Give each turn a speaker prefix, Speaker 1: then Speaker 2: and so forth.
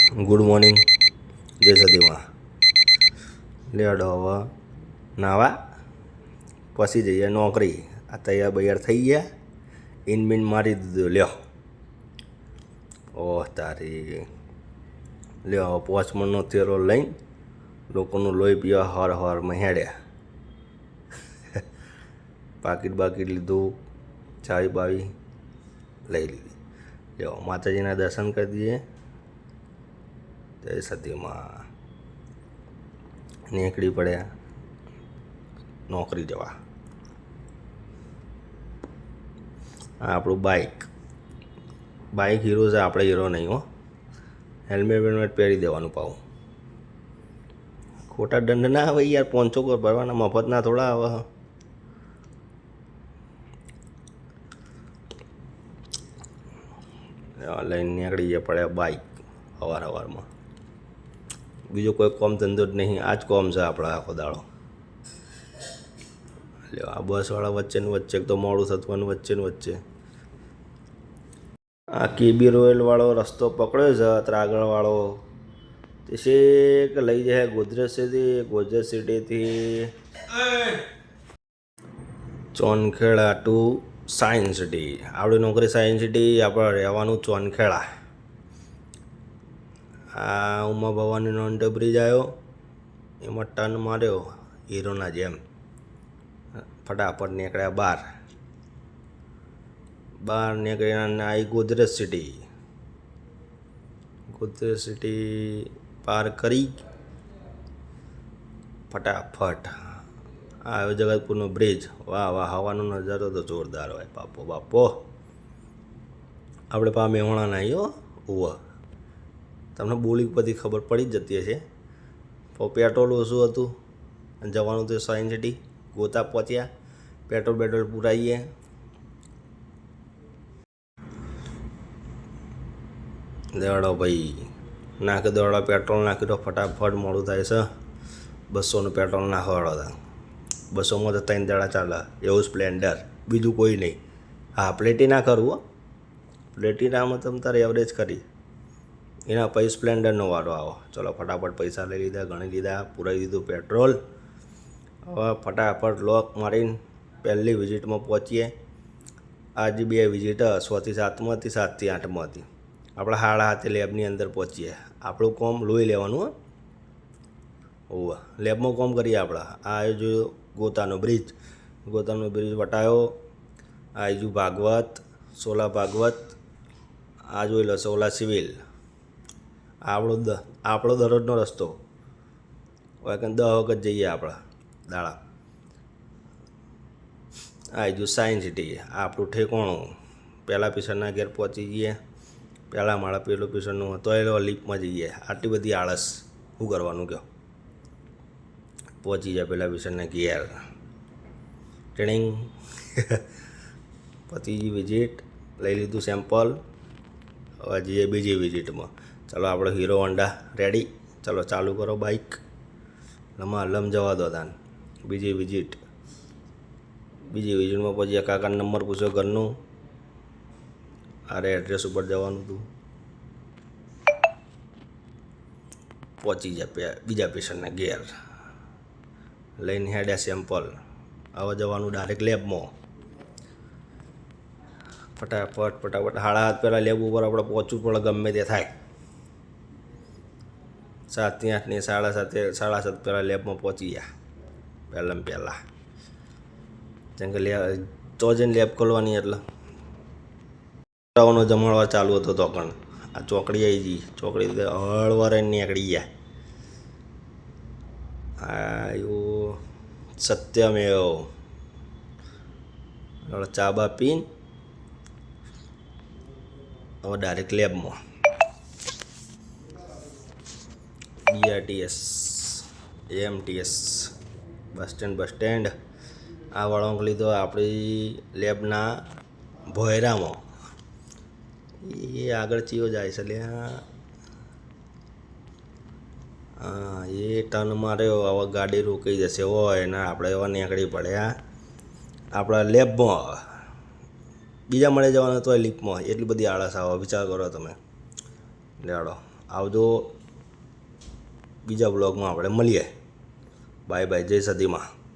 Speaker 1: Good morning, જય સદીમાં. લેડો હવે નાવા પછી જઈએ નોકરી. આ તૈયાર બૈયાર થઈ ગયા, ઇનબિન મારી દીધું. લ્યો ઓહ તારી, લ્યો પોચમણનો તેરો લઈને લોકોનું લોહી પીવા હવાર હવારમાં હેડ્યા. પાકીટ બાકીટ લીધું, ચાવી બાવી લઈ લીધી. લ્યો માતાજીના દર્શન કરી દઈએ. જય સતીમાં. નીકળી પડ્યા નોકરી જવા. આ આપણું બાઇક હીરો છે, આપણે હીરો નહીં હો. હેલ્મેટ વેલ્મેટ પહેરી દેવાનું પાવું. ખોટા દંડ ના આવે યાર, 500 ભરવાના મફત ના થોડા આવે. લઈને નીકળી જાય પડ્યા બાઇક સવારમાં. બીજો કોઈ કોમ ધંધો જ નહીં, આ જ કોમ છે આપણા આખો દાડો. એટલે આ બસવાળા વચ્ચે તો મોડું થતું વચ્ચે આ કેબી રોયલવાળો રસ્તો પકડ્યો છે. અત્યારે આગળવાળો તે શેક લઈ જાય ગોધરેજ સિટીથી ચોનખેડા ટુ સાયન્સ સિટી. આપણી નોકરી સાયન્સ સિટી, આપણે રહેવાનું ચોનખેડા. આ ઉમા ભવાનીનો અંડર બ્રિજ આવ્યો, એમાં ટર્ન માર્યો હીરોના જેમ. ફટાફટ નીકળ્યા બહાર નીકળ્યા આવી ગોધરેજ સિટી પાર કરી ફટાફટ આવ્યો જગતપુરનો બ્રિજ. વાહ વાહ, હવાનો નજારો તો જોરદાર હોય. બાપો આપણે પા મેહોણા નહીં હો. તમને બોલી પરથી ખબર પડી જ જતી હશે. પેટ્રોલ ઓછું હતું અને જવાનું હતું સાયન્સ સિટી. ગોતા પહોંચ્યા, પેટ્રોલ પુરાઈએ. દેવાડો ભાઈ નાખી દેવાડો, પેટ્રોલ નાખી દો ફટાફટ. મોડું થાય છે. 200નું પેટ્રોલ નાખવાડો હતા. 200માં તો 3 દાડા ચાલે એવું સ્પ્લેન્ડર, બીજું કોઈ નહીં. હા, પ્લેટિના કરવું હો. પ્લેટિનામાં તમે તારે એવરેજ કરી એના પછી સ્પ્લેન્ડરનો વારો આવો. ચલો ફટાફટ પૈસા લઈ લીધા, ગણી લીધા, પુરાઈ દીધું પેટ્રોલ. હવે ફટાફટ લોક મારીને પહેલી વિઝિટમાં પહોંચીએ. આજે 2 વિઝિટ 6 થી 7માંથી 7 થી 8માંથી. આપણે 7:30 લેબની અંદર પહોંચીએ. આપણું કોમ લોહી લેવાનું હો. લેબમાં કોમ કરીએ આપણે. આ જો ગોતાનો બ્રિજ વટાયો. આ જો સોલા ભાગવત. આ જોઈ લો સોલા સિવિલ. આપણો દરરોજનો રસ્તો હોય કે 10 વખત જઈએ આપણે દાડા. આ જો સાયન્સ સિટી, આપણું ઠેકોણું. પહેલાં પીસરના ઘેર પહોંચી જઈએ. પહેલાં માળા પેલું પીસરનું હતો એ લિફ્ટમાં જઈએ. આટલી બધી આળસ શું કરવાનું કહો. પહોંચી જાય પહેલાં પીસરના ઘેર. ટ્રેનિંગ પતિજી વિઝિટ લઈ લીધું સેમ્પલ. હવે જઈએ બીજી વિઝિટમાં. ચાલો આપણે હીરો હોન્ડા રેડી. ચાલો ચાલુ કરો બાઇક. લમ જવા દો તાન. બીજી વિઝિટમાં પછી કાકાનો નંબર પૂછ્યો ઘરનું. અરે એડ્રેસ ઉપર જવાનું હતું. પહોંચી જાય બીજા પેશન્ટના ઘેર. લઈને હેડ્યા સેમ્પલ. હવે જવાનું ડાયરેક્ટ લેબમાં. ફટાફટ 7:30 પહેલાં લેબ ઉપર આપણે પહોંચવું પડે, ગમે તે થાય. 7 થી 8 ની 7:30 પહેલાં લેબમાં પહોંચી ગયા. પહેલાં જેમ કે તો જઈને લેબ ખોલવાની એટલે છોકરાઓનો જમાડવા ચાલુ હતો તો પણ આ ચોકડી આવી ગઈ. ચોકડી હળવારે નીકળી ગયા. આયું સત્યમેવ. ચા બા પીને હવે ડાયરેક્ટ લેબમાં. BRTS AMTS bus stand. આ વળાંક લીધો આપણી લેબના ભોયરામાં. એ આગળ ચિયો જાય છે લ્યા. હા, એ ટર્ન માર્યો. હવે ગાડી રોકાઈ જશે હોય ને આપણે એવા નીકળી પડ્યા આપણા લેબમાં. બીજા મળે જવાનું તો લિફ્ટમાં. એટલી બધી આળસ આવે, વિચાર કરો તમે. લેડો આવજો બીજા બ્લોગમાં આપણે મળીએ. બાય બાય, જય સદીમાં.